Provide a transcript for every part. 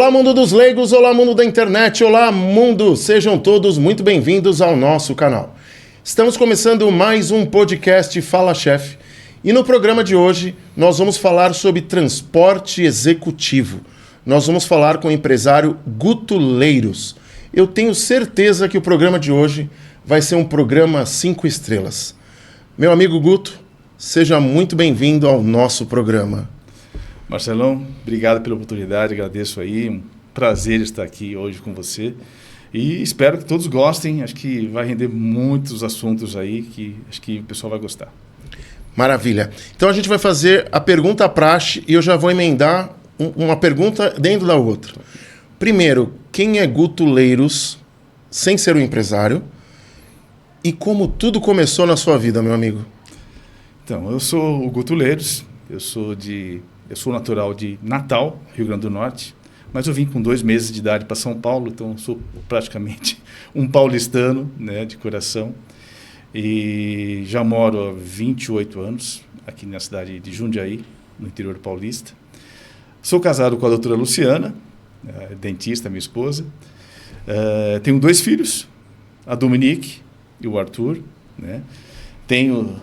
Olá, mundo dos leigos, olá, mundo da internet, olá, mundo! Sejam todos muito bem-vindos ao nosso canal. Estamos começando mais um podcast Fala Chef e no programa de hoje nós vamos falar sobre transporte executivo. Nós vamos falar com o empresário Guto Leiros. Eu tenho certeza que o programa de hoje vai ser um programa 5 estrelas. Meu amigo Guto, seja muito bem-vindo ao nosso programa. Marcelão, obrigado pela oportunidade, agradeço aí, um prazer estar aqui hoje com você e espero que todos gostem, acho que vai render muitos assuntos aí que acho que o pessoal vai gostar. Maravilha. Então a gente vai fazer a pergunta praxe e eu já vou emendar uma pergunta dentro da outra. Primeiro, quem é Guto Leiros, sem ser um empresário, e como tudo começou na sua vida, meu amigo? Então, eu sou o Guto Leiros, eu sou natural de Natal, Rio Grande do Norte, mas eu vim com 2 meses de idade para São Paulo, então sou praticamente um paulistano, né, de coração. E já moro há 28 anos aqui na cidade de Jundiaí, no interior paulista. Sou casado com a doutora Luciana, dentista, minha esposa. Tenho 2 filhos, a Dominique e o Arthur. Né? Tenho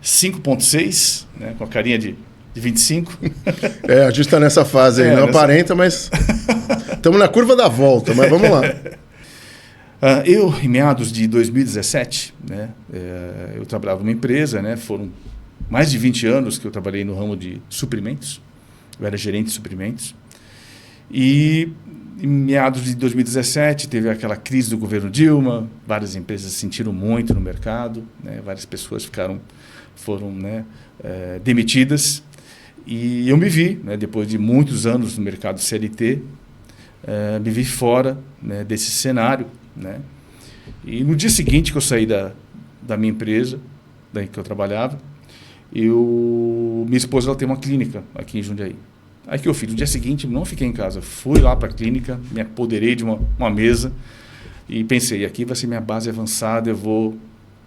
5.6, né, com a carinha de 25. A gente está nessa fase aí, não aparenta, mas estamos na curva da volta, mas vamos lá. Eu, em meados de 2017, né, eu trabalhava numa empresa, né, foram mais de 20 anos que eu trabalhei no ramo de suprimentos, eu era gerente de suprimentos, e em meados de 2017 teve aquela crise do governo Dilma, várias empresas se sentiram muito no mercado, né, várias pessoas foram né, demitidas, e eu me vi, né, depois de muitos anos no mercado CLT, me vi fora, né, desse cenário. Né? E no dia seguinte que eu saí da minha empresa, daí que eu trabalhava, minha esposa ela tem uma clínica aqui em Jundiaí. Aí que eu fiz, no dia seguinte não fiquei em casa, fui lá para a clínica, me apoderei de uma mesa e pensei, aqui vai ser minha base avançada, eu vou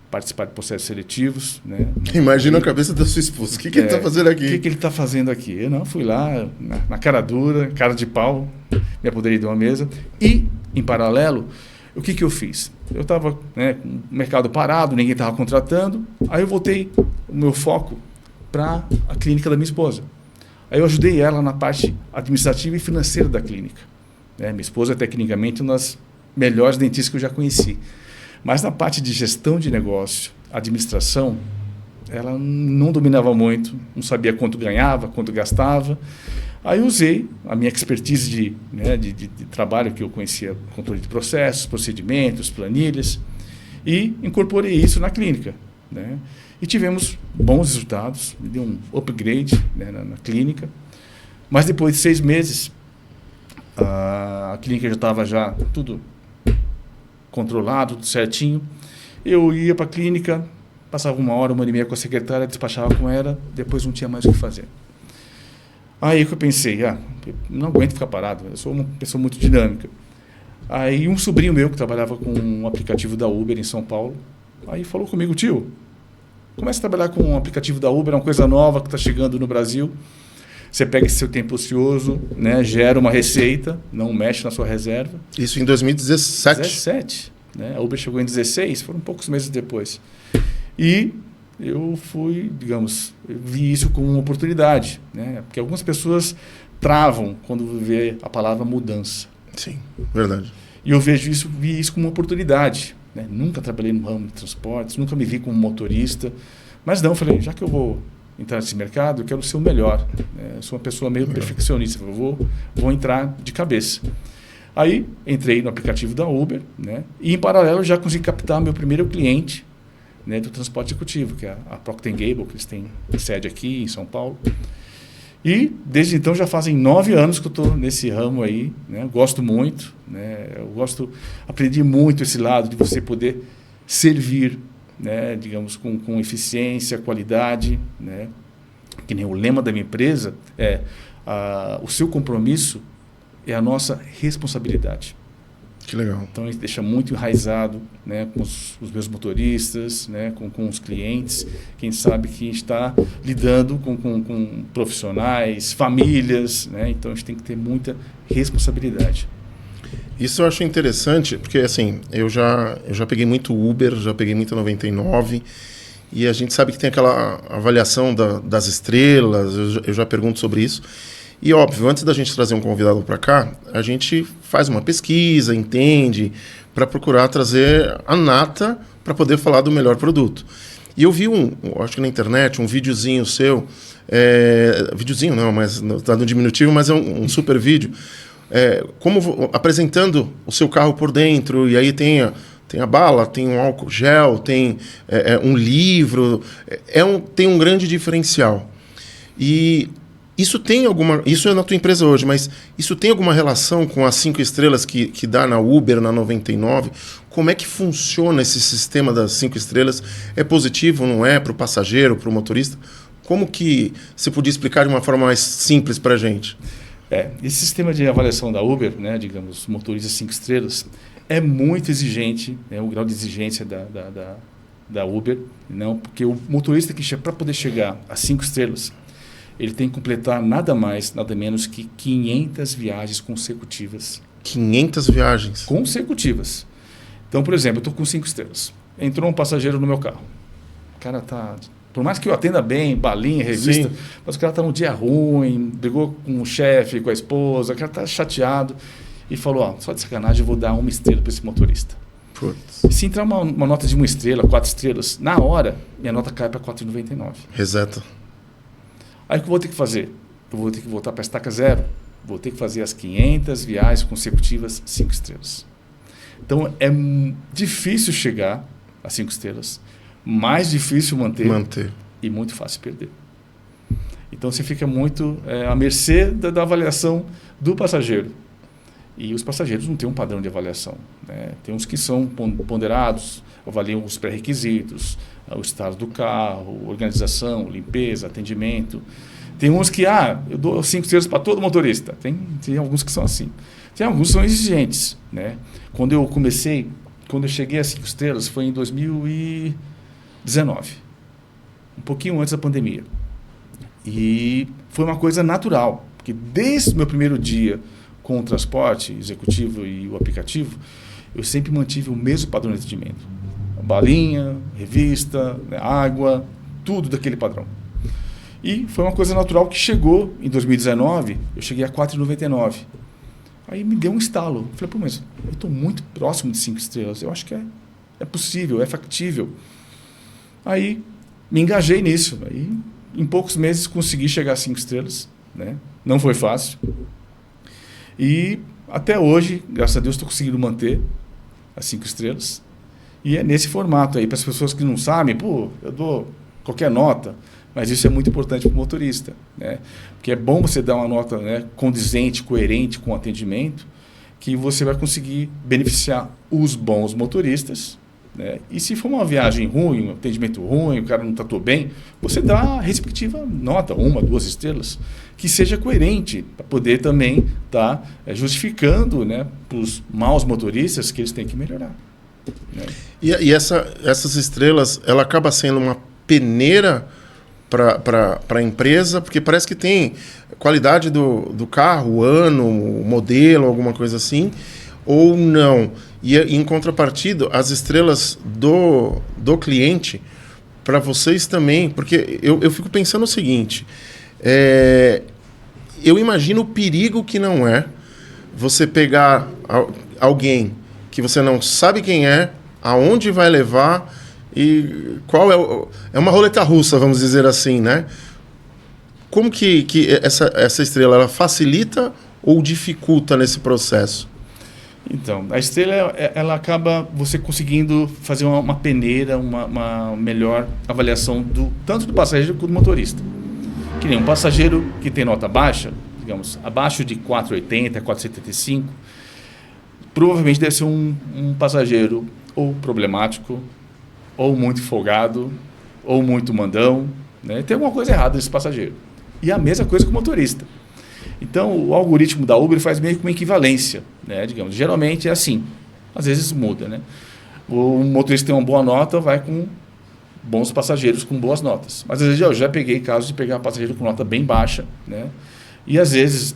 participar de processos seletivos. Né? Imagina a cabeça da sua esposa, o que ele está fazendo aqui? O que ele está fazendo aqui? Eu não, fui lá, na cara dura, cara de pau, me apoderei de uma mesa e, em paralelo, o que eu fiz? Eu estava, né, com o mercado parado, ninguém estava contratando, aí eu voltei o meu foco para a clínica da minha esposa. Aí eu ajudei ela na parte administrativa e financeira da clínica. Né? Minha esposa é tecnicamente uma das melhores dentistas que eu já conheci. Mas na parte de gestão de negócio, administração, ela não dominava muito, não sabia quanto ganhava, quanto gastava. Aí eu usei a minha expertise de trabalho que eu conhecia, controle de processos, procedimentos, planilhas, e incorporei isso na clínica. Né? E tivemos bons resultados, me deu um upgrade, né, na clínica. Mas depois de 6 meses, a clínica já estava tudo controlado, tudo certinho. Eu ia para a clínica, passava 1 hora, 1h30 com a secretária, despachava com ela, depois não tinha mais o que fazer. Aí que eu pensei, não aguento ficar parado, eu sou uma pessoa muito dinâmica. Aí um sobrinho meu que trabalhava com um aplicativo da Uber em São Paulo, aí falou comigo, tio, comece a trabalhar com um aplicativo da Uber, é uma coisa nova que está chegando no Brasil. Você pega esse seu tempo ocioso, né, gera uma receita, não mexe na sua reserva. Isso em 2017? 2017. Né? A Uber chegou em 2016, foram poucos meses depois. E eu vi isso como uma oportunidade, né? Porque algumas pessoas travam quando vê a palavra mudança. Sim, verdade. E eu vi isso como uma oportunidade. Né? Nunca trabalhei no ramo de transportes, nunca me vi como motorista, mas não, falei, já que eu vou entrar nesse mercado, eu quero ser o melhor. Né? Eu sou uma pessoa meio perfeccionista, eu vou entrar de cabeça. Aí entrei no aplicativo da Uber, né? E em paralelo já consegui captar meu primeiro cliente, né, do transporte executivo, que é a Procter & Gamble, que eles têm sede aqui em São Paulo. E desde então já fazem 9 anos que eu estou nesse ramo aí, né? Gosto muito, né? Aprendi muito esse lado de você poder servir, né, digamos, com eficiência, qualidade, né? Que nem o lema da minha empresa o seu compromisso é a nossa responsabilidade. Que legal. Então, isso deixa muito enraizado, né, com os meus motoristas, né, com os clientes. Quem sabe que está lidando com profissionais, famílias, né? Então, a gente tem que ter muita responsabilidade. Isso eu acho interessante, porque assim, eu já peguei muito Uber, já peguei muito 99, e a gente sabe que tem aquela avaliação das estrelas, eu já pergunto sobre isso. E óbvio, antes da gente trazer um convidado para cá, a gente faz uma pesquisa, entende, para procurar trazer a nata para poder falar do melhor produto. E eu vi acho que na internet, um videozinho seu, videozinho não, mas está no diminutivo, mas é um super vídeo, apresentando o seu carro por dentro, e aí tem a bala, tem um álcool gel, tem um livro, tem um grande diferencial. E isso é na tua empresa hoje, mas isso tem alguma relação com as 5 estrelas que dá na Uber, na 99? Como é que funciona esse sistema das 5 estrelas? É positivo, não é, para o passageiro, para o motorista? Como que você podia explicar de uma forma mais simples para a gente? Esse sistema de avaliação da Uber, né, digamos, motoristas 5 estrelas, é muito exigente, né, o grau de exigência da Uber, não, porque o motorista que para poder chegar a 5 estrelas, ele tem que completar nada mais, nada menos que 500 viagens consecutivas. 500 viagens? Consecutivas. Então, por exemplo, eu estou com 5 estrelas. Entrou um passageiro no meu carro. O cara está... Por mais que eu atenda bem, balinha, revista, sim, mas o cara está num dia ruim, brigou com o chefe, com a esposa, o cara está chateado e falou, só de sacanagem eu vou dar 1 estrela para esse motorista. Putz. Se entrar uma nota de 1 estrela, 4 estrelas, na hora, minha nota cai para 4,99. Reseta. Aí o que eu vou ter que fazer? Eu vou ter que voltar para a estaca 0. Vou ter que fazer as 500 viagens consecutivas 5 estrelas. Então, é difícil chegar a 5 estrelas, mais difícil manter e muito fácil perder. Então, você fica muito à mercê da avaliação do passageiro. E os passageiros não têm um padrão de avaliação, né? Tem uns que são ponderados, avaliam os pré-requisitos, o estado do carro, organização, limpeza, atendimento. Tem uns que, eu dou 5 estrelas para todo motorista. Tem alguns que são assim. Tem alguns que são exigentes, né? Quando eu cheguei a 5 estrelas, foi em 2019, um pouquinho antes da pandemia. E foi uma coisa natural, porque desde o meu primeiro dia com o transporte executivo e o aplicativo, eu sempre mantive o mesmo padrão de atendimento. Balinha, revista, água, tudo daquele padrão. E foi uma coisa natural que chegou em 2019, eu cheguei a 4,99. Aí me deu um estalo. Falei, mas eu estou muito próximo de 5 estrelas, eu acho que é possível, é factível. Aí me engajei nisso. Aí, em poucos meses consegui chegar a 5 estrelas, né? Não foi fácil. E até hoje, graças a Deus, estou conseguindo manter as 5 estrelas. E é nesse formato aí, para as pessoas que não sabem, eu dou qualquer nota, mas isso é muito importante para o motorista, né? Porque é bom você dar uma nota, né, condizente, coerente com o atendimento, que você vai conseguir beneficiar os bons motoristas, né? E se for uma viagem ruim, um atendimento ruim, o cara não tratou bem, você dá a respectiva nota, 1, 2 estrelas, que seja coerente, para poder também estar justificando, né, para os maus motoristas que eles têm que melhorar. Né? E essas estrelas, ela acaba sendo uma peneira para a empresa, porque parece que tem qualidade do carro, o ano, o modelo, alguma coisa assim, ou não. E em contrapartida, as estrelas do cliente, para vocês também, porque eu fico pensando o seguinte, eu imagino o perigo que não é você pegar alguém que você não sabe quem é, aonde vai levar e qual é uma roleta russa, vamos dizer assim, né? Como que essa estrela ela facilita ou dificulta nesse processo? Então, a estrela ela acaba você conseguindo fazer uma peneira, uma melhor avaliação tanto do passageiro quanto do motorista. Que nem um passageiro que tem nota baixa, digamos, abaixo de 4,80, 4,75, provavelmente deve ser um passageiro ou problemático, ou muito folgado, ou muito mandão, né? Tem alguma coisa errada nesse passageiro. E a mesma coisa com o motorista. Então, o algoritmo da Uber faz meio que uma equivalência, né? Digamos, geralmente é assim, Às vezes muda, né? O motorista tem uma boa nota, vai com bons passageiros com boas notas. Mas às vezes eu já peguei casos de pegar passageiro com nota bem baixa, né? E às vezes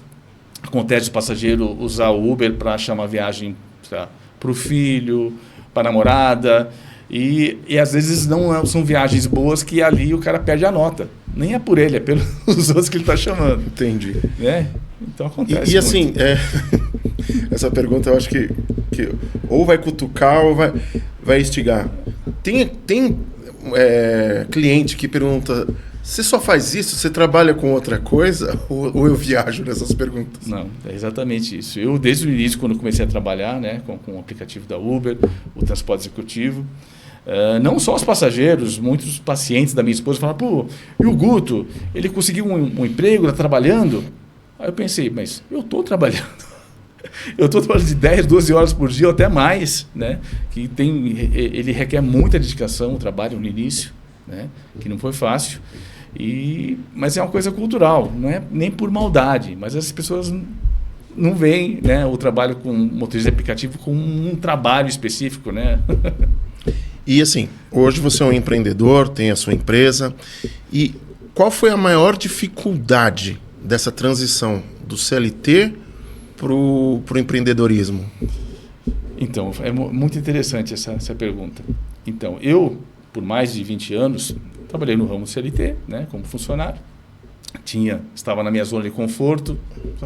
acontece o passageiro usar o Uber para chamar viagem para o filho, para a namorada, e às vezes não são viagens boas que ali o cara perde a nota. Nem é por ele, é pelos outros que ele está chamando. Entendi. Né? Então acontece. E assim, essa pergunta eu acho que ou vai cutucar ou vai instigar. Tem cliente que pergunta: você só faz isso? Você trabalha com outra coisa? Ou eu viajo nessas perguntas? Não, é exatamente isso. Eu, desde o início, quando comecei a trabalhar, né, com o aplicativo da Uber, o transporte executivo, não só os passageiros, muitos pacientes da minha esposa falaram: pô, e o Guto, ele conseguiu um emprego, está trabalhando? Aí eu pensei: mas eu estou trabalhando. Eu estou trabalhando de 10, 12 horas por dia, ou até mais, né? Ele requer muita dedicação, o trabalho no início, né? Que não foi fácil. Mas é uma coisa cultural, não é nem por maldade, mas as pessoas não veem, né, o trabalho com motorista de aplicativo como um trabalho específico, né? E assim, hoje você é um empreendedor, tem a sua empresa. E qual foi a maior dificuldade dessa transição do CLT para o empreendedorismo? Então, é muito interessante essa pergunta. Então, eu, por mais de 20 anos, trabalhei no ramo CLT, né, como funcionário. Estava na minha zona de conforto,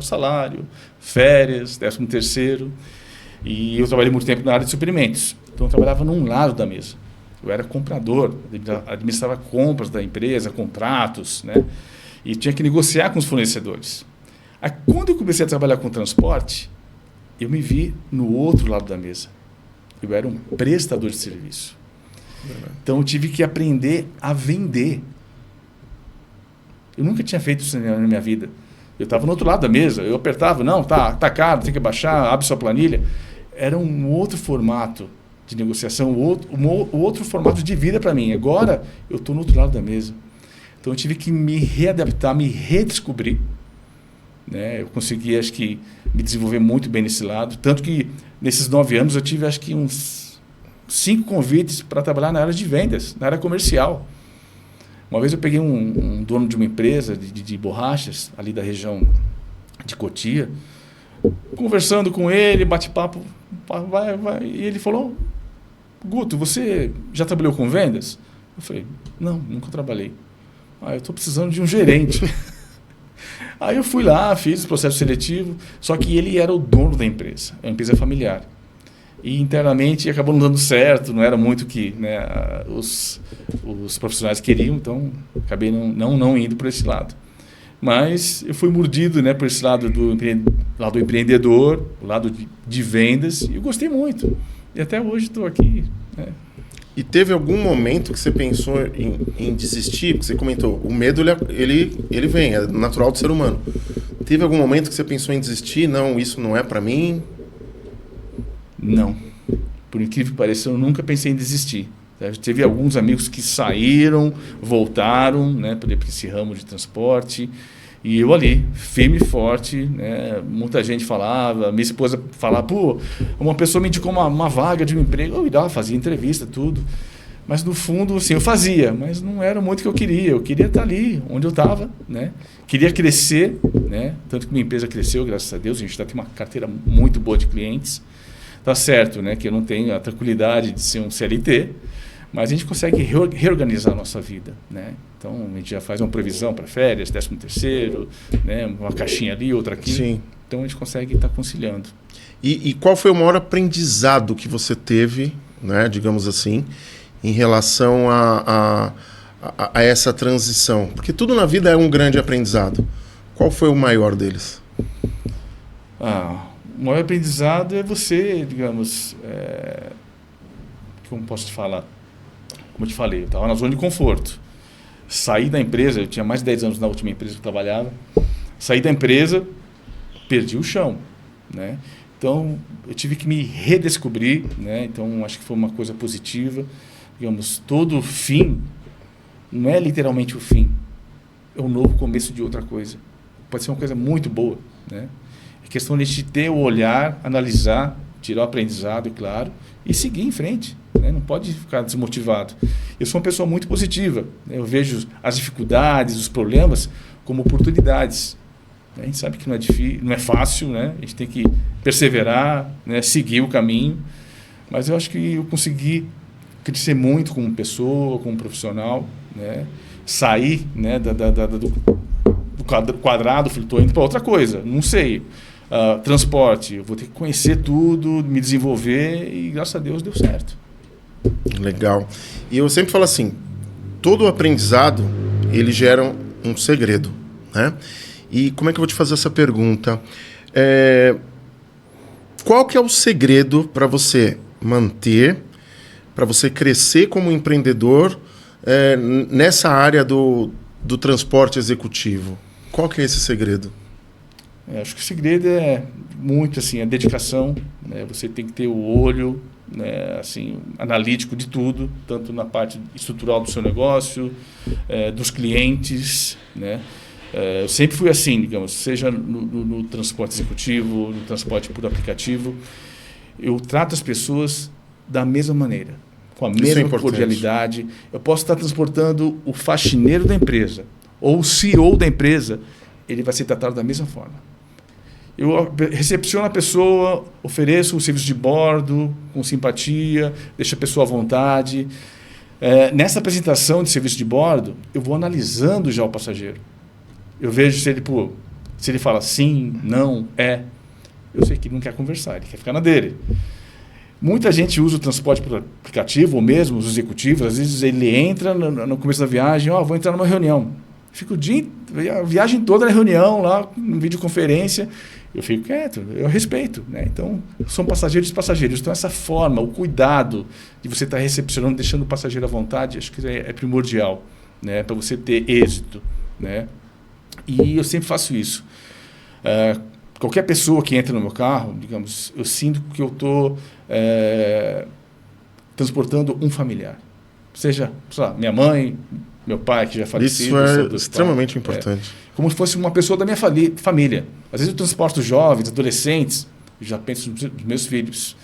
salário, férias, 13º. E eu trabalhei muito tempo na área de suprimentos. Então, eu trabalhava num lado da mesa. Eu era comprador, administrava compras da empresa, contratos, né? E tinha que negociar com os fornecedores. Aí, quando eu comecei a trabalhar com transporte, eu me vi no outro lado da mesa. Eu era um prestador de serviço. Então, eu tive que aprender a vender. Eu nunca tinha feito isso na minha vida. Eu estava no outro lado da mesa, eu apertava: não, tá caro, tem que baixar, abre sua planilha. Era um outro formato de negociação, outro formato de vida para mim. Agora, eu estou no outro lado da mesa. Então, eu tive que me readaptar, me redescobrir. Né? Eu consegui, acho que, me desenvolver muito bem nesse lado. Tanto que, nesses 9 anos, eu tive, acho que, uns 5 convites para trabalhar na área de vendas, na área comercial. Uma vez eu peguei um dono de uma empresa de borrachas, ali da região de Cotia, conversando com ele, bate-papo, e ele falou: Guto, você já trabalhou com vendas? Eu falei: não, nunca trabalhei. Eu estou precisando de um gerente. Aí eu fui lá, fiz o processo seletivo, só que ele era o dono da empresa, é uma empresa familiar. E internamente acabou não dando certo, não era muito o que, né, os profissionais queriam, então acabei não indo por esse lado. Mas eu fui mordido, né, por esse lado do empreendedor, o lado de vendas, e eu gostei muito. E até hoje estou aqui. Né. E teve algum momento que você pensou em desistir? Porque você comentou, o medo ele vem, é natural do ser humano. Teve algum momento que você pensou em desistir? Não, isso não é para mim? Não. Por incrível que pareça, eu nunca pensei em desistir. Teve alguns amigos que saíram, voltaram, né, para esse ramo de transporte. E eu ali, firme e forte, né? Muita gente falava, minha esposa falava: pô, uma pessoa me indicou uma vaga de um emprego. Eu ia lá, fazia entrevista, tudo. Mas no fundo, assim, eu fazia, mas não era muito o que eu queria. Eu queria estar ali, onde eu estava, né? Queria crescer, né? Tanto que minha empresa cresceu, graças a Deus. A gente já tem uma carteira muito boa de clientes. Tá certo, né? Que eu não tenho a tranquilidade de ser um CLT, mas a gente consegue reorganizar a nossa vida, né? Então, a gente já faz uma previsão para férias, 13º, né? Uma caixinha ali, outra aqui. Sim. Então, a gente consegue estar conciliando. E qual foi o maior aprendizado que você teve, né, digamos assim, em relação a essa transição? Porque tudo na vida é um grande aprendizado. Qual foi o maior deles? O maior aprendizado é você, digamos... Como posso te falar? Como eu te falei, eu estava na zona de conforto. Saí da empresa, eu tinha mais de 10 anos na última empresa que eu trabalhava. Saí da empresa, perdi o chão, né? Então, eu tive que me redescobrir, né? Então, acho que foi uma coisa positiva. Digamos, todo fim não é literalmente o fim. É um novo começo de outra coisa. Pode ser uma coisa muito boa, né? É questão de te ter o olhar, analisar, tirar o aprendizado, claro, e seguir em frente, né? Não pode ficar desmotivado. Eu sou uma pessoa muito positiva, né? Eu vejo as dificuldades, os problemas como oportunidades. A gente sabe que não é difícil, não é fácil, né? A gente tem que perseverar, né? Seguir o caminho, mas eu acho que eu consegui crescer muito como pessoa, como profissional, né? Sair, né, do quadrado, estou indo para outra coisa, não sei. Transporte, eu vou ter que conhecer tudo, me desenvolver e graças a Deus deu certo. Legal. E eu sempre falo assim, todo aprendizado, ele gera um segredo, né? E como é que eu vou te fazer essa pergunta? Qual que é o segredo para você manter, para você crescer como empreendedor nessa área do transporte executivo? Qual que é esse segredo? Acho que o segredo é muito assim, a dedicação, né? Você tem que ter o olho, né, assim, analítico de tudo, tanto na parte estrutural do seu negócio, dos clientes, né? Eu sempre fui assim, digamos, seja no transporte executivo, no transporte por aplicativo, eu trato as pessoas da mesma maneira, com a mesma cordialidade. Eu posso estar transportando o faxineiro da empresa ou o CEO da empresa, ele vai ser tratado da mesma forma. Eu recepciono a pessoa, ofereço o serviço de bordo com simpatia, deixo a pessoa à vontade. Nessa apresentação de serviço de bordo, eu vou analisando já o passageiro. Eu vejo se ele fala sim, não, eu sei que ele não quer conversar, ele quer ficar na dele. Muita gente usa o transporte por aplicativo, ou mesmo os executivos, às vezes ele entra no começo da viagem, vou entrar numa reunião. Fico a viagem toda na reunião, lá, em videoconferência, eu fico quieto, eu respeito, né? Então, são passageiros e passageiros. Então, essa forma, o cuidado de você estar recepcionando, deixando o passageiro à vontade, acho que é primordial, né? Para você ter êxito, né? E eu sempre faço isso. Qualquer pessoa que entra no meu carro, digamos, eu sinto que eu estou transportando um familiar. Seja, sei lá, minha mãe, meu pai, que já faleceu. Isso é extremamente importante. Como se fosse uma pessoa da minha família. Às vezes eu transporto jovens, adolescentes, eu já penso nos meus filhos.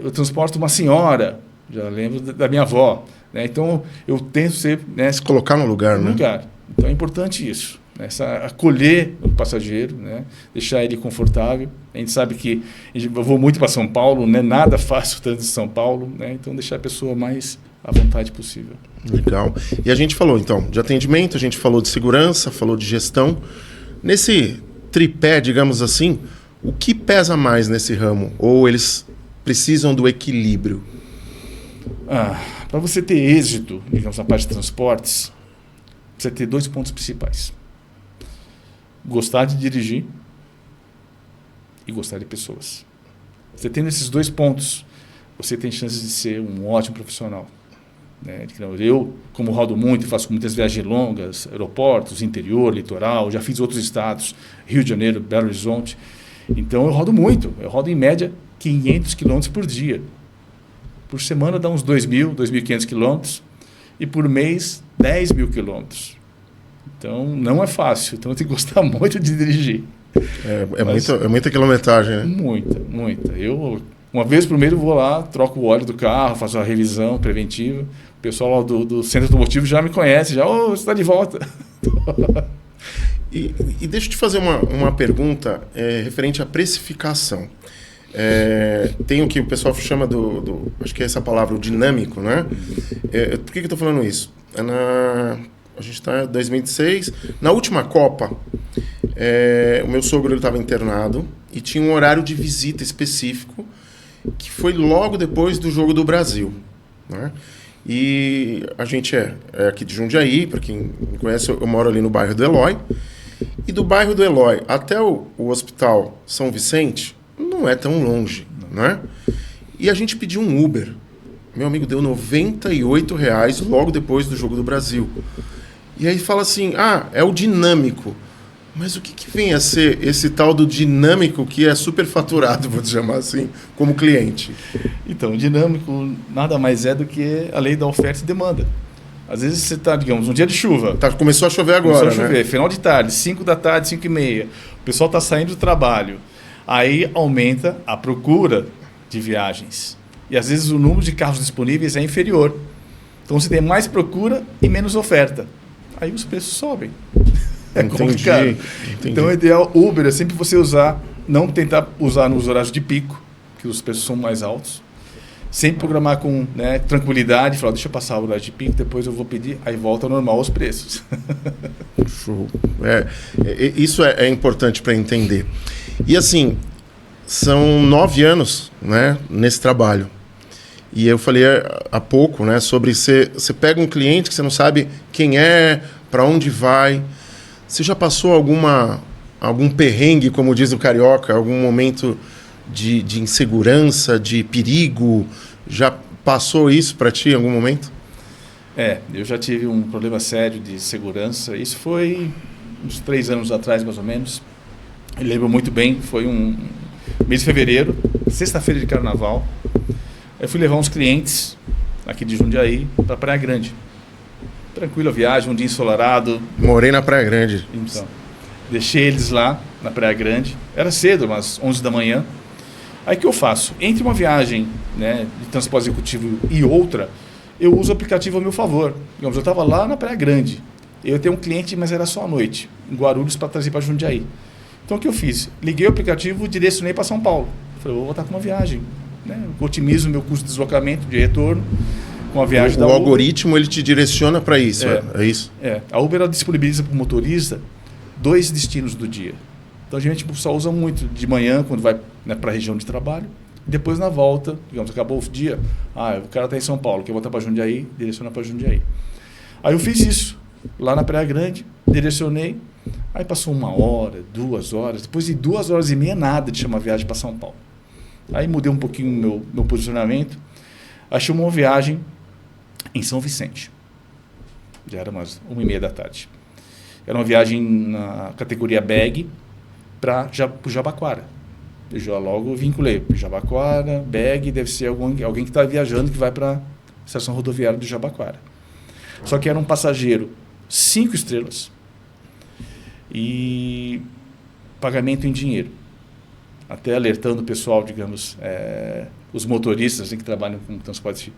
Eu transporto uma senhora, já lembro da minha avó. Né? Então, eu tento ser... Né, se colocar no lugar, né? Então, é importante isso. Né? Acolher o passageiro, né? Deixar ele confortável. A gente sabe que eu vou muito para São Paulo, não é nada fácil o trânsito de São Paulo. Né? Então, deixar a pessoa mais à vontade possível. Legal. E a gente falou, então, de atendimento, a gente falou de segurança, falou de gestão. Nesse tripé, digamos assim, o que pesa mais nesse ramo? Ou eles precisam do equilíbrio? Para você ter êxito, digamos, na parte de transportes, você ter 2 pontos principais. Gostar de dirigir e gostar de pessoas. Você tendo esses 2 pontos, você tem chances de ser um ótimo profissional. Né? Eu, como rodo muito, faço muitas viagens longas, aeroportos, interior, litoral, já fiz outros estados, Rio de Janeiro, Belo Horizonte. Então eu rodo muito, eu rodo em média 500 quilômetros por dia. Por semana dá uns 2.000, 2.500 quilômetros e por mês 10.000 quilômetros. Então não é fácil, então eu tenho que gostar muito de dirigir. É muita quilometragem, né? Muita. Eu, uma vez por mês eu vou lá, troco o óleo do carro, faço uma revisão preventiva. O pessoal lá do centro automotivo já me conhece, você está de volta. E deixa eu te fazer uma pergunta referente à precificação. Tem o que o pessoal chama acho que é essa palavra, o dinâmico, né? Por que eu estou falando isso? A gente está em 2006. Na última Copa, o meu sogro estava internado e tinha um horário de visita específico que foi logo depois do Jogo do Brasil, né? E a gente é aqui de Jundiaí, para quem me conhece, eu moro ali no bairro do Eloy. E do bairro do Eloy até o Hospital São Vicente não é tão longe, né? E a gente pediu um Uber. Meu amigo deu R$98 logo depois do Jogo do Brasil. E aí fala assim, é o dinâmico. Mas o que vem a ser esse tal do dinâmico que é superfaturado, vou chamar assim, como cliente? Então, o dinâmico nada mais é do que a lei da oferta e demanda. Às vezes você está, digamos, um dia de chuva. Começou a chover agora, Começou a chover, final de tarde, 5 da tarde, 5:30. O pessoal está saindo do trabalho. Aí aumenta a procura de viagens. E às vezes o número de carros disponíveis é inferior. Então você tem mais procura e menos oferta. Aí os preços sobem. É complicado. Entendi. Então o ideal Uber é sempre você usar, não tentar usar nos horários de pico, que os preços são mais altos. Sempre programar com, né, tranquilidade, falar, deixa eu passar o horário de pico, depois eu vou pedir, aí volta ao normal os preços. Show. Isso é importante para entender. E assim, são 9 anos, né, nesse trabalho. E eu falei há pouco, né, sobre você pega um cliente que você não sabe quem é, para onde vai. Você já passou algum perrengue, como diz o carioca, algum momento de insegurança, de perigo? Já passou isso para ti em algum momento? Eu já tive um problema sério de segurança. Isso foi uns 3 anos atrás, mais ou menos. Eu lembro muito bem, foi um mês de fevereiro, sexta-feira de carnaval. Eu fui levar uns clientes aqui de Jundiaí para Praia Grande. Tranquila viagem, um dia ensolarado. Morei na Praia Grande. Então, deixei eles lá na Praia Grande. Era cedo, umas 11 da manhã. Aí o que eu faço? Entre uma viagem, né, de transporte executivo e outra, eu uso o aplicativo a meu favor. Digamos, eu estava lá na Praia Grande. Eu tenho um cliente, mas era só à noite, em Guarulhos, para trazer para Jundiaí. Então o que eu fiz? Liguei o aplicativo e direcionei para São Paulo. Falei, vou voltar com uma viagem. Né? Eu otimizo o meu custo de deslocamento, de retorno, com a viagem da Uber. O algoritmo ele te direciona para isso, é isso? A Uber ela disponibiliza para o motorista 2 destinos do dia. Então a gente só usa muito de manhã, quando vai, né, para a região de trabalho, e depois na volta, digamos, acabou o dia, o cara está em São Paulo, quer voltar para Jundiaí, direciona para Jundiaí. Aí eu fiz isso, lá na Praia Grande, direcionei, aí passou 1 hora, 2 horas, depois de 2 horas e meia, nada de chamar viagem para São Paulo. Aí mudei um pouquinho o meu posicionamento, achei uma viagem em São Vicente. Já era umas 1h30 da tarde. Era uma viagem na categoria bag para o Jabaquara. Eu já logo vinculei. Jabaquara, bag, deve ser alguém que está viajando que vai para a estação rodoviária do Jabaquara. Só que era um passageiro 5 estrelas e pagamento em dinheiro. Até alertando o pessoal, digamos, os motoristas que trabalham com transporte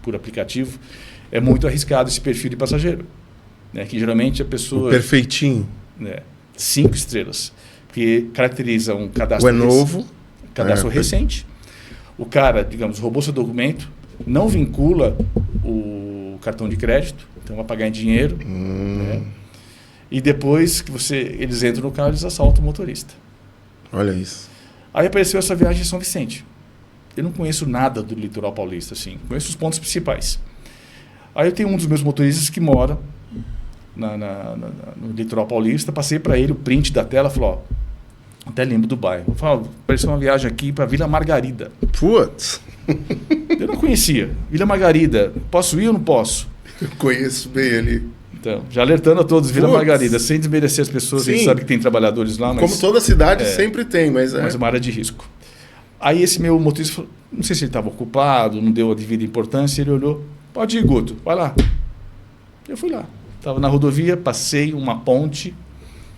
por aplicativo, é muito arriscado esse perfil de passageiro. Né? Que geralmente a pessoa... O perfeitinho. 5 estrelas. Que caracteriza um cadastro... novo. Cadastro recente. O cara, digamos, roubou seu documento, não vincula o cartão de crédito, então vai pagar em dinheiro. Né? E depois que eles entram no carro, eles assaltam o motorista. Olha isso. Aí apareceu essa viagem em São Vicente. Eu não conheço nada do litoral paulista, assim. Conheço os pontos principais. Aí eu tenho um dos meus motoristas que mora no litoral paulista. Passei para ele o print da tela, falou, até lembro do bairro. Falei, apareceu uma viagem aqui para Vila Margarida. Putz! Eu não conhecia. Vila Margarida, posso ir ou não posso? Eu conheço bem ali. Então, já alertando a todos, Vila Margarida, sem desmerecer as pessoas, a gente sabe que tem trabalhadores lá, mas... Como toda cidade sempre tem, mas... Mas é uma área de risco. Aí esse meu motorista falou, não sei se ele estava ocupado, não deu a devida importância, ele olhou, pode ir, Guto, vai lá. Eu fui lá. Estava na rodovia, passei uma ponte,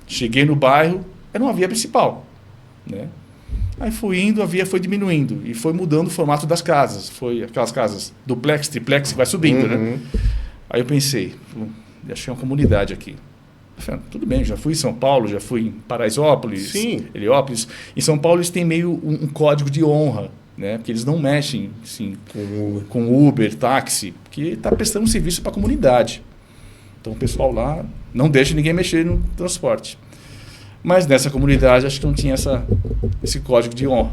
cheguei no bairro, era uma via principal. Né? Aí fui indo, a via foi diminuindo e foi mudando o formato das casas. Foi aquelas casas duplex, triplex, que vai subindo. Né? Aí eu pensei, achei uma comunidade aqui. Falei, tudo bem, já fui em São Paulo, já fui em Paraisópolis, Heliópolis. Em São Paulo eles têm meio um código de honra, né? Porque eles não mexem assim, com Uber, táxi, porque está prestando um serviço para a comunidade. Então o pessoal lá não deixa ninguém mexer no transporte. Mas nessa comunidade acho que não tinha esse código de honra.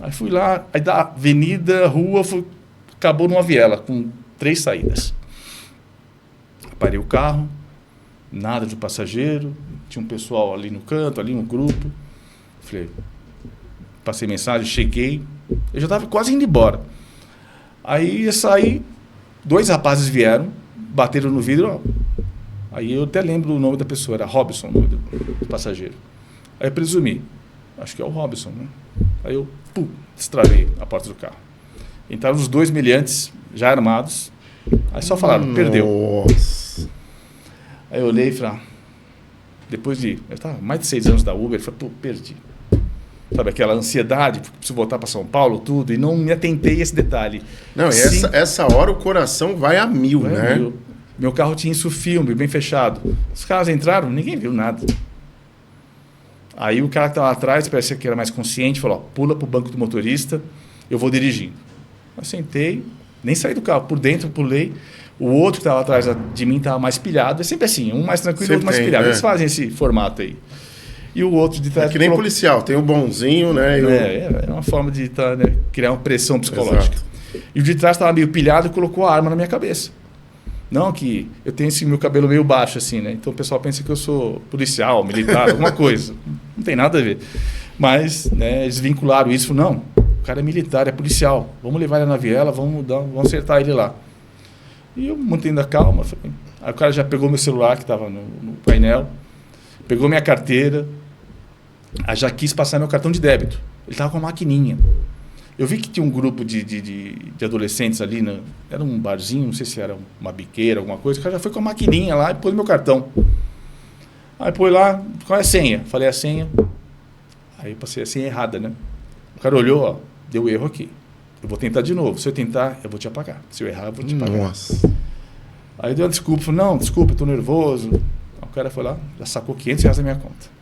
Aí fui lá, aí da avenida, rua, acabou numa viela com 3 saídas. Parei o carro, nada de passageiro, tinha um pessoal ali no canto, ali um grupo. Falei, passei mensagem, cheguei, eu já estava quase indo embora. Aí ia sair, 2 rapazes vieram, bateram no vidro, ó. Aí eu até lembro o nome da pessoa, era Robson, o nome do passageiro. Aí eu presumi, acho que é o Robson, né? Aí eu, destravei a porta do carro. Entraram os 2 meliantes, já armados, aí só falaram, perdeu. Nossa. Aí eu olhei e falei, depois de... Eu estava mais de 6 anos da Uber, eu falei, perdi. sabe, aquela ansiedade, porque preciso voltar para São Paulo, tudo, e não me atentei a esse detalhe. Não, e essa hora o coração vai a mil, né? Mil. Meu carro tinha isso filme, bem fechado. Os caras entraram, ninguém viu nada. Aí o cara que estava atrás, parecia que era mais consciente, falou, ó, pula pro banco do motorista, eu vou dirigindo. Eu sentei, nem saí do carro, por dentro pulei. O outro que estava atrás de mim estava mais pilhado. É sempre assim, um mais tranquilo e outro mais pilhado. Eles fazem esse formato aí. E o outro de trás... É que nem policial, tem o bonzinho, né? É uma forma de né, criar uma pressão psicológica. Exato. E o de trás estava meio pilhado e colocou a arma na minha cabeça. Não que eu tenho esse meu cabelo meio baixo assim, né? Então o pessoal pensa que eu sou policial, militar, alguma coisa. Não tem nada a ver. Mas, né, eles vincularam isso. Não, o cara é militar, é policial. Vamos levar ele na viela, vamos acertar ele lá. E eu mantendo a calma. Aí o cara já pegou meu celular que estava no painel, pegou minha carteira, aí já quis passar meu cartão de débito. Ele estava com uma maquininha. Eu vi que tinha um grupo de adolescentes ali, era um barzinho, não sei se era uma biqueira, alguma coisa. O cara já foi com a maquininha lá e pôs meu cartão. Aí pôs lá, qual é a senha? Falei a senha. Aí passei a senha errada, né? O cara olhou, ó, deu erro aqui. Eu vou tentar de novo. Se eu tentar, eu vou te apagar. Se eu errar, eu vou te pagar. Nossa. Aí deu uma desculpa. Falei, não, desculpa, eu tô nervoso. Aí o cara foi lá, já sacou R$500 da minha conta.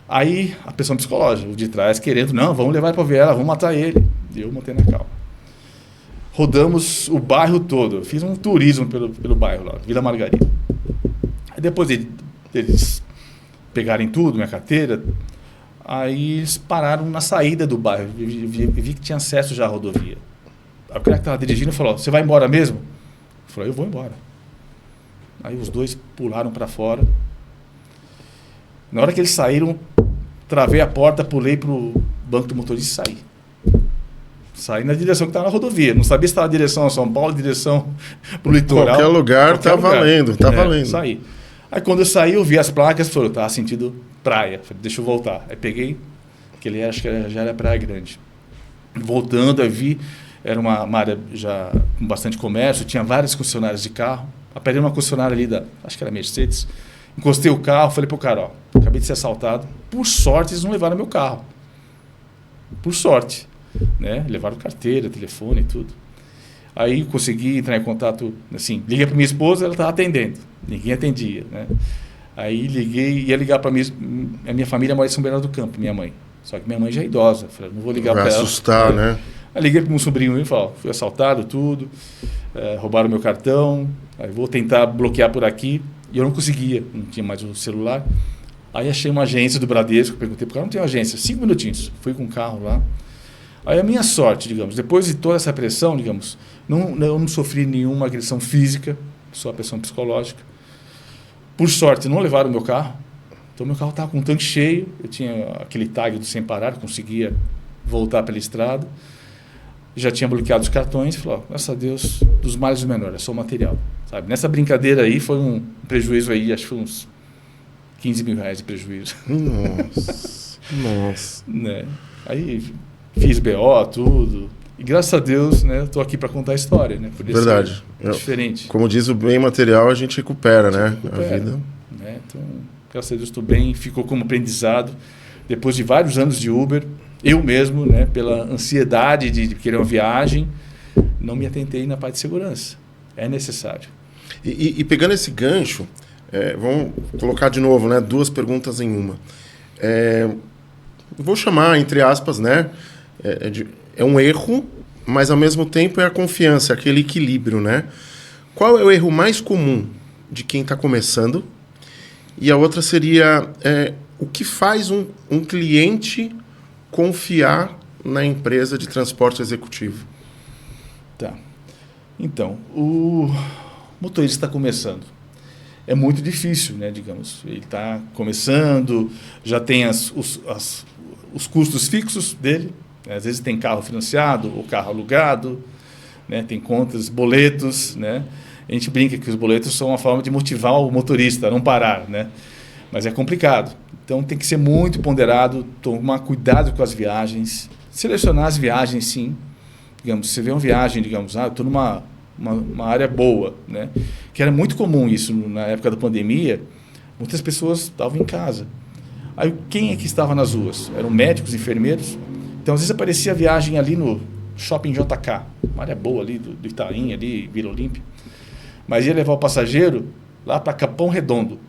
Aí a pressão psicológica, o de trás querendo, não, vamos levar ele para a viela, vamos matar ele. E eu mantendo a calma. Rodamos o bairro todo. Fiz um turismo pelo bairro lá, Vila Margarida. Aí depois deles pegarem tudo, minha carteira, aí eles pararam na saída do bairro. Vi que tinha acesso já à rodovia. Aí o cara que estava dirigindo falou, você vai embora mesmo? Eu falei, eu vou embora. Aí os dois pularam para fora. Na hora que eles saíram, travei a porta, pulei pro banco do motorista e saí. Saí na direção que estava na rodovia. Não sabia se estava direção a São Paulo, direção pro litoral. Qualquer lugar tá valendo, tá valendo. Saí. Aí quando eu saí, eu vi as placas, falei, tá sentido praia. Falei, deixa eu voltar. Aí peguei, acho que já era Praia Grande. Voltando, eu vi, era uma área já com bastante comércio, tinha várias concessionárias de carro. Apertei uma concessionária ali acho que era Mercedes. Encostei o carro, falei pro cara, ó, acabei de ser assaltado. Por sorte, eles não levaram meu carro. Por sorte. Né? Levaram carteira, telefone e tudo. Aí consegui entrar em contato, assim, liguei para minha esposa, ela estava atendendo. Ninguém atendia, né? Aí ia ligar para a minha família mora em São Bernardo do Campo, minha mãe. Só que minha mãe já é idosa. Falei, não vou ligar para ela. Vai assustar, né? Aí liguei para um sobrinho e falei, fui assaltado, tudo. Roubaram meu cartão. Aí vou tentar bloquear por aqui. E eu não conseguia, não tinha mais o celular. Aí achei uma agência do Bradesco, perguntei para o cara, não tem uma agência, 5 minutinhos. Fui com o carro lá. Aí a minha sorte, digamos, depois de toda essa pressão, digamos, eu não sofri nenhuma agressão física, só a pressão psicológica. Por sorte, não levaram o meu carro. Então, meu carro estava com um tanque cheio, eu tinha aquele tag do sem parar, conseguia voltar pela estrada. Já tinha bloqueado os cartões e falou, graças a Deus, dos males o menor, é só o material. Sabe? Nessa brincadeira aí, foi um prejuízo aí, acho que foi uns R$15 mil de prejuízo. Nossa, nossa. Né? Aí fiz BO, tudo. E graças a Deus, né, estou aqui para contar a história. Né? Verdade. Diferente. Como diz o bem material, a gente recupera, né? A vida. Né? Então, graças a Deus estou bem, ficou como aprendizado. Depois de vários anos de Uber, eu mesmo, né, pela ansiedade de querer uma viagem, não me atentei na parte de segurança. É necessário. E pegando esse gancho, vamos colocar de novo, né, 2 perguntas em uma. Vou chamar, entre aspas, né, é um erro, mas ao mesmo tempo é a confiança, aquele equilíbrio, né? Qual é o erro mais comum de quem está começando? E a outra seria, o que faz um cliente confiar na empresa de transporte executivo? Tá. Então, o motorista está começando. É muito difícil, né, digamos. Ele está começando, já tem os custos fixos dele. Né? Às vezes tem carro financiado ou carro alugado, né? Tem contas, boletos. Né? A gente brinca que os boletos são uma forma de motivar o motorista a não parar, né? Mas é complicado. Então tem que ser muito ponderado, tomar cuidado com as viagens, selecionar as viagens, sim. Digamos, você vê uma viagem, digamos, eu estou numa área boa, né? Que era muito comum isso na época da pandemia, muitas pessoas estavam em casa. Aí quem é que estava nas ruas? Eram médicos, enfermeiros. Então, às vezes aparecia a viagem ali no Shopping JK, uma área boa ali do Itaim, ali, Vila Olímpia. Mas ia levar o passageiro lá para Capão Redondo.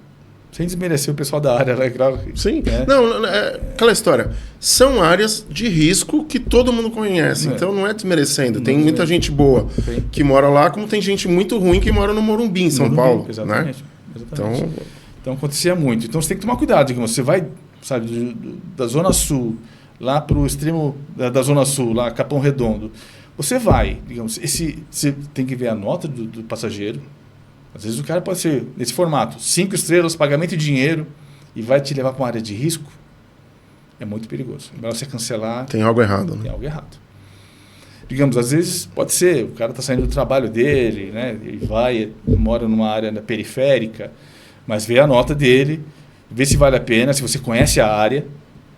Sem desmerecer o pessoal da área, né? Sim. Não, aquela história. São áreas de risco que todo mundo conhece. Então não é desmerecendo. Tem muita gente boa que mora lá, como tem gente muito ruim que mora no Morumbi, em São Paulo. Exatamente. Né? Exatamente. Então acontecia muito. Então você tem que tomar cuidado. Digamos, você vai, sabe, da Zona Sul lá para o extremo da Zona Sul, lá Capão Redondo. Você vai, digamos, você tem que ver a nota do passageiro. Às vezes o cara pode ser nesse formato, 5 estrelas, pagamento em dinheiro, e vai te levar para uma área de risco. É muito perigoso. É melhor você cancelar. Tem algo errado, né? Tem algo errado. Digamos, às vezes pode ser, o cara está saindo do trabalho dele, né? Ele mora numa área periférica, mas vê a nota dele, vê se vale a pena, se você conhece a área,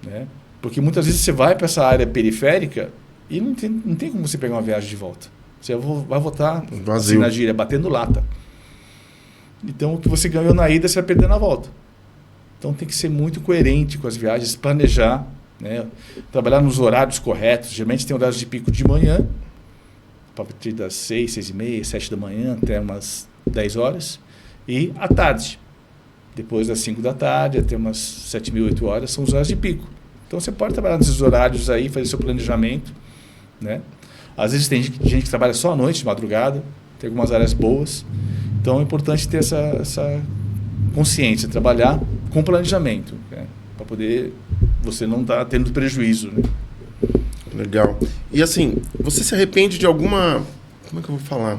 né? Porque muitas vezes você vai para essa área periférica e não tem como você pegar uma viagem de volta. Você vai voltar assim, na gíria, batendo lata. Então, o que você ganhou na ida, você vai perder na volta. Então, tem que ser muito coerente com as viagens, planejar, né? Trabalhar nos horários corretos. Geralmente tem horários de pico de manhã, a partir das 6, 6h30, 7 da manhã, até umas 10 horas. E à tarde, depois das 5 da tarde, até umas 7h30, 8 horas, são os horários de pico. Então, você pode trabalhar nesses horários aí, fazer seu planejamento, né? Às vezes tem gente que trabalha só à noite, de madrugada, tem algumas áreas boas. Então é importante ter essa consciência, trabalhar com planejamento, né? Para poder você não estar tendo prejuízo, né? Legal. E assim, você se arrepende de alguma, como é que eu vou falar?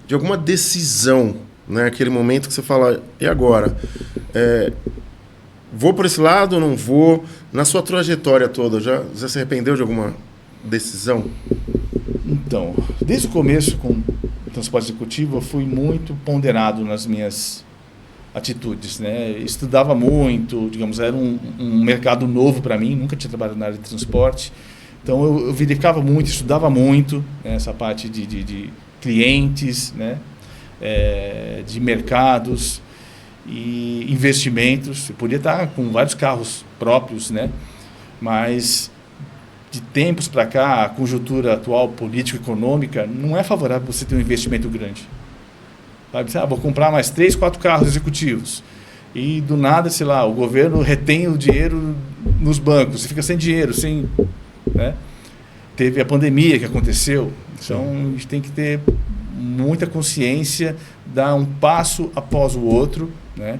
De alguma decisão, né? Aquele momento que você fala, e agora? Vou por esse lado ou não vou? Na sua trajetória toda, já se arrependeu de alguma decisão? Então, desde o começo, com transporte executivo, eu fui muito ponderado nas minhas atitudes, né? Estudava muito, digamos, era um mercado novo para mim, nunca tinha trabalhado na área de transporte, então eu verificava muito, estudava muito, né? Essa parte de clientes, né? De mercados e investimentos. Eu podia estar com vários carros próprios, né? Mas de tempos para cá, a conjuntura atual político-econômica não é favorável para você ter um investimento grande. Sabe? Vou comprar mais 3, 4 carros executivos. E do nada, sei lá, o governo retém o dinheiro nos bancos. Você fica sem dinheiro, sem... né? Teve a pandemia que aconteceu. Então, a gente tem que ter muita consciência, dar um passo após o outro, né?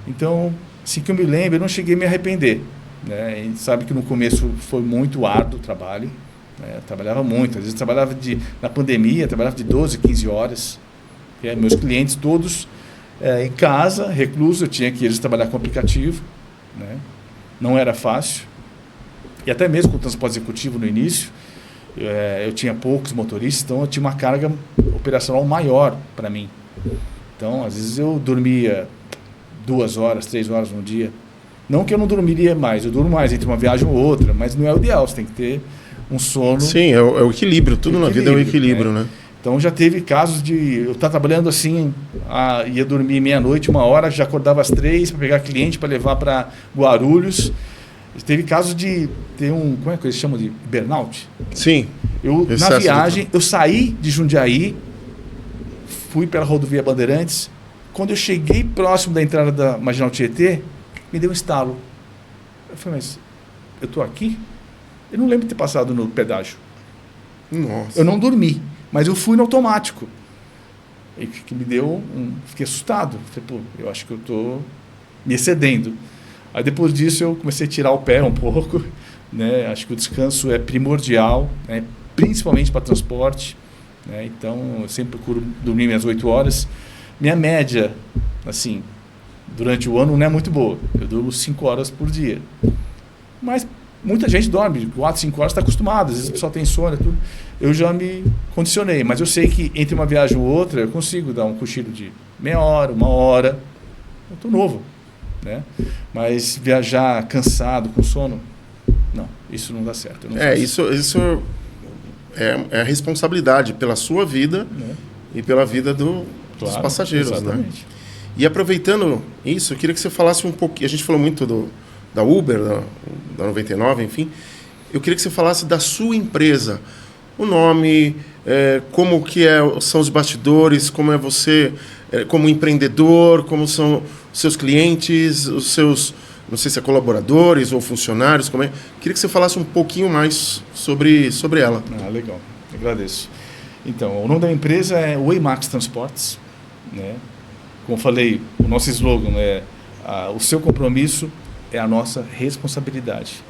Então, assim que eu me lembro, eu não cheguei a me arrepender. Né? A gente sabe que no começo foi muito árduo o trabalho, né? Eu trabalhava muito, às vezes trabalhava na pandemia, trabalhava de 12, 15 horas, meus clientes todos em casa, reclusos, eu tinha que eles trabalhar com aplicativo, né? Não era fácil, e até mesmo com o transporte executivo no início, eu tinha poucos motoristas, então eu tinha uma carga operacional maior para mim. Então, às vezes eu dormia 2 horas, 3 horas no dia. Não que eu não dormiria mais, eu durmo mais entre uma viagem ou outra, mas não é o ideal, você tem que ter um sono... Sim, é o equilíbrio, tudo na vida é o equilíbrio, né? Então já teve casos de eu estar trabalhando assim, ia dormir meia-noite, 1h, já acordava às 3 para pegar cliente, para levar para Guarulhos. Teve casos de ter como é que eles chamam de burnout? Sim. Na viagem, eu saí de Jundiaí, fui pela rodovia Bandeirantes, quando eu cheguei próximo da entrada da Marginal Tietê, me deu um estalo. Eu falei, mas eu estou aqui? Eu não lembro de ter passado no pedágio. Nossa. Eu não dormi, mas eu fui no automático. E que me deu fiquei assustado. Falei, pô, eu acho que eu estou me excedendo. Aí depois disso eu comecei a tirar o pé um pouco, né? Acho que o descanso é primordial, né? Principalmente para transporte, né? Então eu sempre procuro dormir minhas 8 horas. Minha média, assim, durante o ano não é muito boa. Eu durmo 5 horas por dia. Mas muita gente dorme 4, 5 horas, está acostumado. Às vezes o pessoal tem sono e tudo. Eu já me condicionei. Mas eu sei que entre uma viagem ou outra, eu consigo dar um cochilo de meia hora, 1 hora. Eu estou novo, né? Mas viajar cansado, com sono, não. Isso não dá certo. Isso é a responsabilidade pela sua vida e pela vida dos passageiros, exatamente, né? E aproveitando isso, eu queria que você falasse um pouquinho. A gente falou muito da Uber, da 99, enfim. Eu queria que você falasse da sua empresa, o nome, como que são os bastidores, como é você como empreendedor, como são os seus clientes, os seus, não sei se é colaboradores ou funcionários, como é. Queria que você falasse um pouquinho mais sobre ela. Legal, agradeço. Então, o nome da empresa é Waymax Transportes, né? Como eu falei, o nosso slogan é o seu compromisso é a nossa responsabilidade.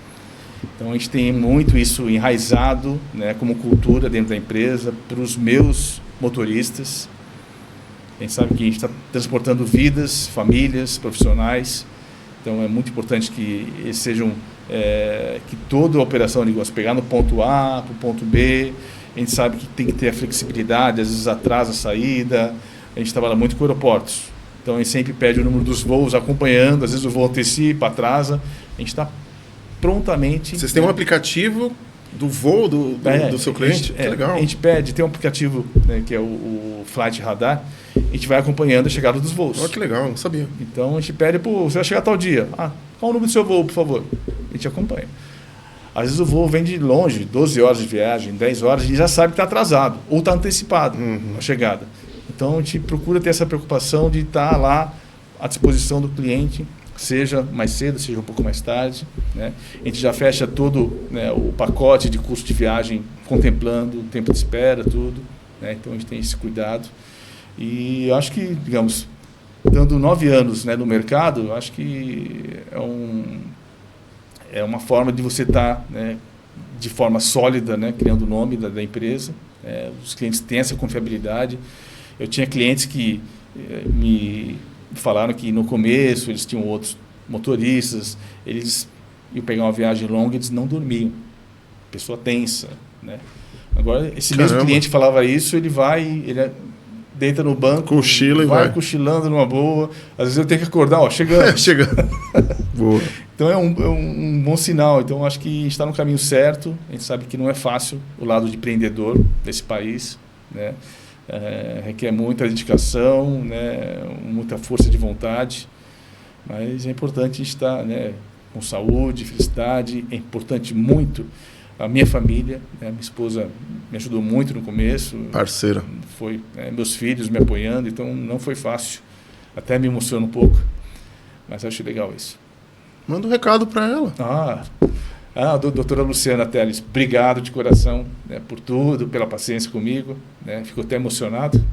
Então, a gente tem muito isso enraizado, né, como cultura dentro da empresa, para os meus motoristas. A gente sabe que a gente está transportando vidas, famílias, profissionais. Então, é muito importante que eles sejam, que toda a operação de negócio, pegar no ponto A para o ponto B, a gente sabe que tem que ter a flexibilidade, às vezes atrasa a saída. A gente trabalha muito com aeroportos. Então, a gente sempre pede o número dos voos acompanhando, às vezes o voo antecipa, atrasa. A gente está prontamente... Vocês têm um aplicativo do voo do seu cliente? Que legal. A gente pede, tem um aplicativo, né, que é o Flight Radar, a gente vai acompanhando a chegada dos voos. Que legal, não sabia. Então a gente pede, você vai chegar tal dia. Qual o número do seu voo, por favor? A gente acompanha. Às vezes o voo vem de longe, 12 horas de viagem, 10 horas, a gente já sabe que está atrasado ou está antecipado a chegada. Então a gente procura ter essa preocupação de estar lá à disposição do cliente, seja mais cedo, seja um pouco mais tarde, né? A gente já fecha todo, né, o pacote de custo de viagem, contemplando o tempo de espera, tudo, né? Então a gente tem esse cuidado. E eu acho que, digamos, dando 9 anos, né, no mercado, eu acho que é uma forma de você estar, né, de forma sólida, né, criando o nome da empresa. Os clientes têm essa confiabilidade. Eu tinha clientes que me falaram que no começo eles tinham outros motoristas, eles iam pegar uma viagem longa, eles não dormiam, pessoa tensa, né? Agora esse mesmo cliente falava isso, ele deita no banco, cochila e vai cochilando numa boa. Às vezes eu tenho que acordar, chegando. Chegando. Boa. Então é um bom sinal. Então acho que a gente está no caminho certo. A gente sabe que não é fácil o lado de empreendedor desse país, né? Requer muita dedicação, né, muita força de vontade, mas é importante a gente estar, né, com saúde, felicidade. É importante muito a minha família, né, minha esposa me ajudou muito no começo, parceira, foi, meus filhos me apoiando, então não foi fácil, até me emociona um pouco, mas acho legal isso. Manda um recado para ela. Doutora Luciana Teles, obrigado de coração, né, por tudo, pela paciência comigo, né, fico até emocionado.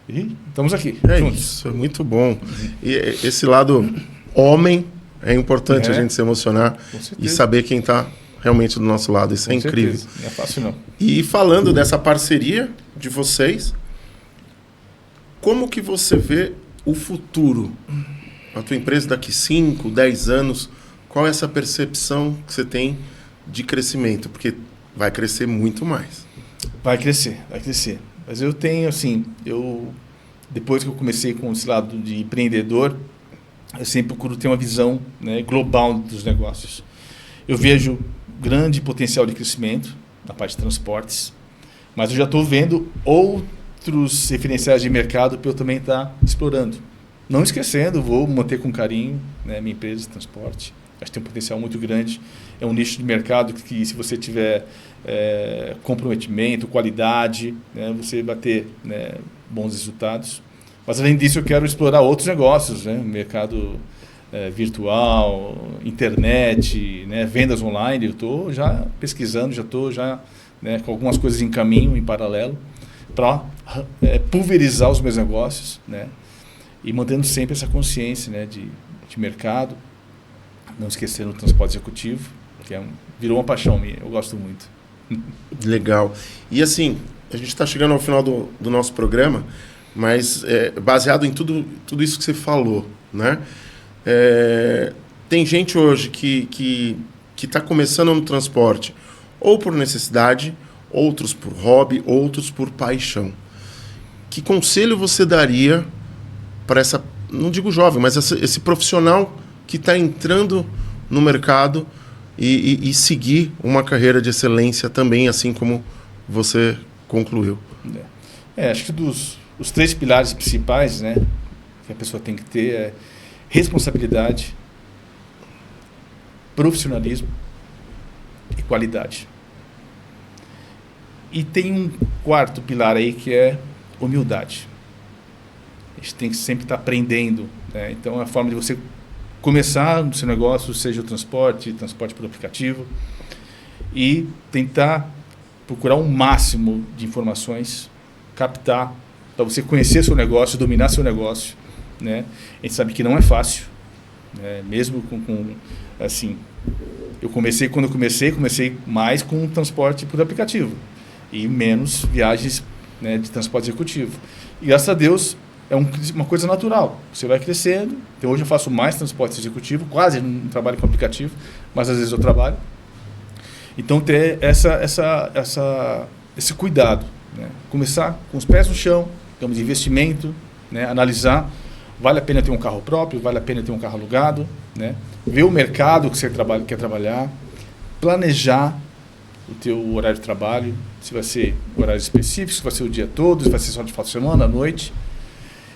E estamos aqui, juntos. Isso, é muito bom. E esse lado homem, é importante a gente se emocionar e saber quem está realmente do nosso lado. Isso é incrível. Não é fácil, não. E falando dessa parceria de vocês, como que você vê o futuro? A tua empresa daqui 5, 10 anos... Qual é essa percepção que você tem de crescimento? Porque vai crescer muito mais. Vai crescer. Mas eu tenho, assim, depois que eu comecei com esse lado de empreendedor, eu sempre procuro ter uma visão, né, global dos negócios. Eu vejo grande potencial de crescimento na parte de transportes, mas eu já estou vendo outros referenciais de mercado para eu também estar explorando. Não esquecendo, vou manter com carinho, né, minha empresa de transporte. Acho que tem um potencial muito grande. É um nicho de mercado que se você tiver comprometimento, qualidade, né, você vai ter, né, bons resultados. Mas, além disso, eu quero explorar outros negócios, né, mercado virtual, internet, né, vendas online. Eu estou já pesquisando, já estou né, com algumas coisas em caminho, em paralelo, para pulverizar os meus negócios, né, e mantendo sempre essa consciência, né, de mercado. Não esquecendo o transporte executivo, que virou uma paixão minha, eu gosto muito. Legal. E assim, a gente está chegando ao final do nosso programa, mas baseado em tudo isso que você falou, né? Tem gente hoje que está começando no transporte, ou por necessidade, outros por hobby, outros por paixão. Que conselho você daria para essa, não digo jovem, mas esse profissional que está entrando no mercado e seguir uma carreira de excelência também, assim como você concluiu? Acho que os 3 pilares principais, né, que a pessoa tem que ter é responsabilidade, profissionalismo e qualidade. E tem um quarto pilar aí que é humildade. A gente tem que sempre estar aprendendo, né? Então, a forma de você começar no seu negócio, seja o transporte por aplicativo, e tentar procurar um máximo de informações, captar, para você conhecer seu negócio, dominar seu negócio, né? A gente sabe que não é fácil, né? Mesmo assim, quando eu comecei mais com transporte por aplicativo e menos viagens, né, de transporte executivo. E graças a Deus é uma coisa natural. Você vai crescendo. Então, hoje eu faço mais transporte executivo, quase não trabalho com aplicativo, mas às vezes eu trabalho. Então, ter esse cuidado, né? Começar com os pés no chão, digamos, investimento, né? Analisar, vale a pena ter um carro próprio, vale a pena ter um carro alugado, né? Ver o mercado que você quer trabalhar, planejar o teu horário de trabalho, se vai ser horário específico, se vai ser o dia todo, se vai ser só de final de semana, à noite,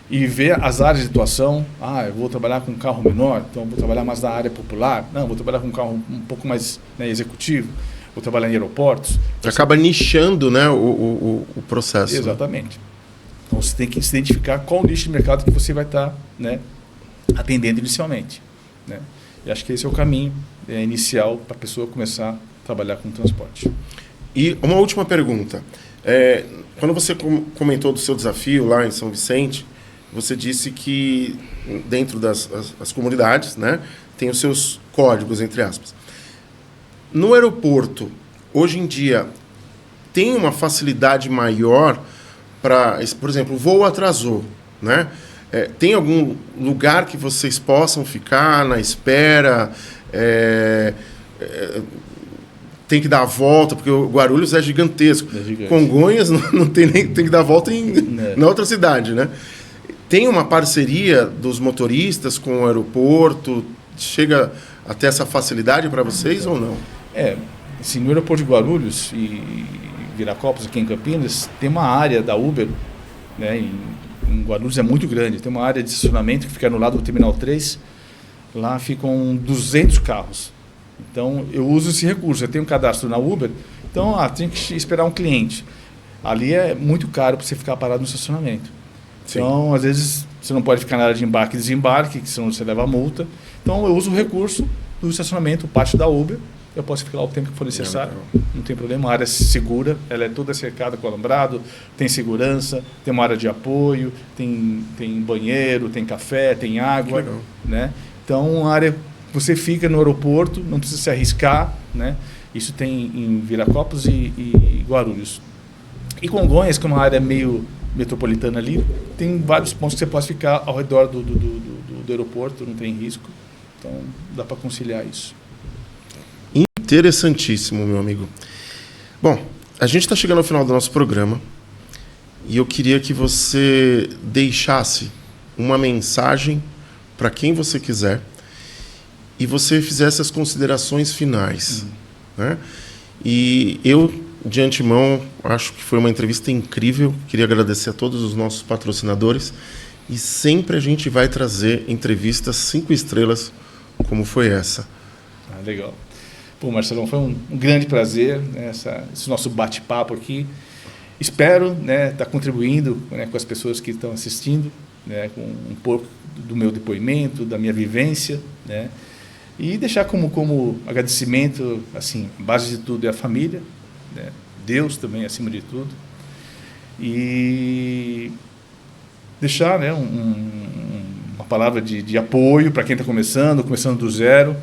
e ver as áreas de atuação. Eu vou trabalhar com um carro menor, então vou trabalhar mais na área popular. Não, vou trabalhar com um carro um pouco mais, né, executivo, vou trabalhar em aeroportos. Acaba nichando, né, o processo. Exatamente. Então você tem que se identificar qual o nicho de mercado que você vai estar, né, atendendo inicialmente, né? E acho que esse é o caminho inicial para a pessoa começar a trabalhar com transporte. E uma última pergunta. Quando você comentou do seu desafio lá em São Vicente, você disse que dentro das comunidades, né, tem os seus códigos, entre aspas. No aeroporto, hoje em dia, tem uma facilidade maior para, por exemplo, o voo atrasou, né? Tem algum lugar que vocês possam ficar na espera? Tem que dar a volta, porque o Guarulhos é gigantesco. Congonhas não tem nem, tem que dar a volta na outra cidade, né? Tem uma parceria dos motoristas com o aeroporto? Chega até essa facilidade para vocês ou não? Assim, no aeroporto de Guarulhos e Viracopos, aqui em Campinas, tem uma área da Uber, né? Em Guarulhos é muito grande. Tem uma área de estacionamento que fica no lado do Terminal 3. Lá ficam 200 carros. Então, eu uso esse recurso. Eu tenho um cadastro na Uber, então, tem que esperar um cliente. Ali é muito caro para você ficar parado no estacionamento. Sim. Então, às vezes, você não pode ficar na área de embarque e desembarque, que senão você leva a multa. Então, eu uso o recurso do estacionamento, o pátio da Uber. Eu posso ficar lá o tempo que for necessário, não tem problema. A área segura, ela é toda cercada com alambrado, tem segurança, tem uma área de apoio, tem banheiro, tem café, tem água, né? Então, a área, você fica no aeroporto, não precisa se arriscar, né? Isso tem em Viracopos e Guarulhos. E Congonhas, que é uma área meio metropolitana ali, tem vários pontos que você pode ficar ao redor do aeroporto, não tem risco. Então, dá para conciliar isso. Interessantíssimo, meu amigo. Bom, a gente está chegando ao final do nosso programa e eu queria que você deixasse uma mensagem para quem você quiser e você fizesse as considerações finais, né? E eu, de antemão, acho que foi uma entrevista incrível. Queria agradecer a todos os nossos patrocinadores e sempre a gente vai trazer entrevistas 5 estrelas como foi essa. Legal. Pô, Marcelão, foi um grande prazer, né, esse nosso bate-papo aqui. Espero, né, estar contribuindo, né, com as pessoas que estão assistindo, né, com um pouco do meu depoimento, da minha vivência, né, e deixar como agradecimento, assim, a base de tudo é a família, né, Deus também acima de tudo, e deixar, né, uma palavra de apoio para quem está começando do zero.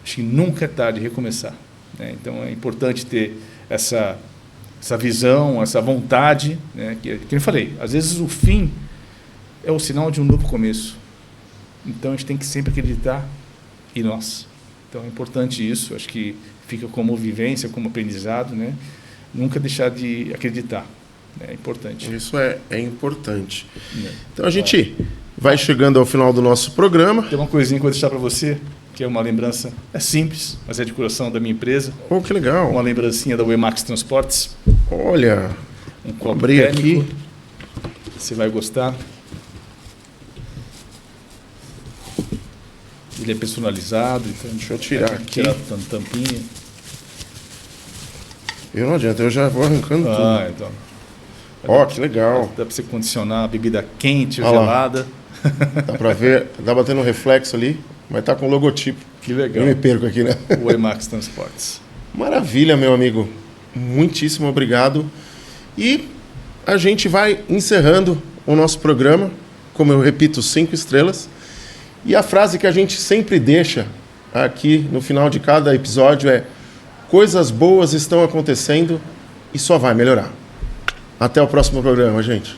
Acho que nunca é tarde de recomeçar, né? Então, é importante ter essa visão, essa vontade, né? Que eu falei, às vezes o fim é o sinal de um novo começo. Então, a gente tem que sempre acreditar em nós. Então, é importante isso. Acho que fica como vivência, como aprendizado, né? Nunca deixar de acreditar. É importante. Isso é importante. Então, a gente vai chegando ao final do nosso programa. Tem uma coisinha que eu vou deixar para você, que é uma lembrança, é simples, mas é de coração da minha empresa. Oh, que legal. Uma lembrancinha da Wemax Transportes. Olha, um copo abri térmico. aqui. Você vai gostar. Ele é personalizado. Então, deixa eu tirar aqui. Tirar a tampinha. Eu não adianta, eu já vou arrancando tudo. Então. Ó, que legal. Dá para você condicionar a bebida quente ou gelada. Dá para ver, dá batendo um reflexo ali, mas tá com o logotipo. Que legal. Eu me perco aqui, né? O Emax Transportes. Maravilha, meu amigo. Muitíssimo obrigado. E a gente vai encerrando o nosso programa, como eu repito, 5 estrelas. E a frase que a gente sempre deixa aqui no final de cada episódio é: coisas boas estão acontecendo e só vai melhorar. Até o próximo programa, gente.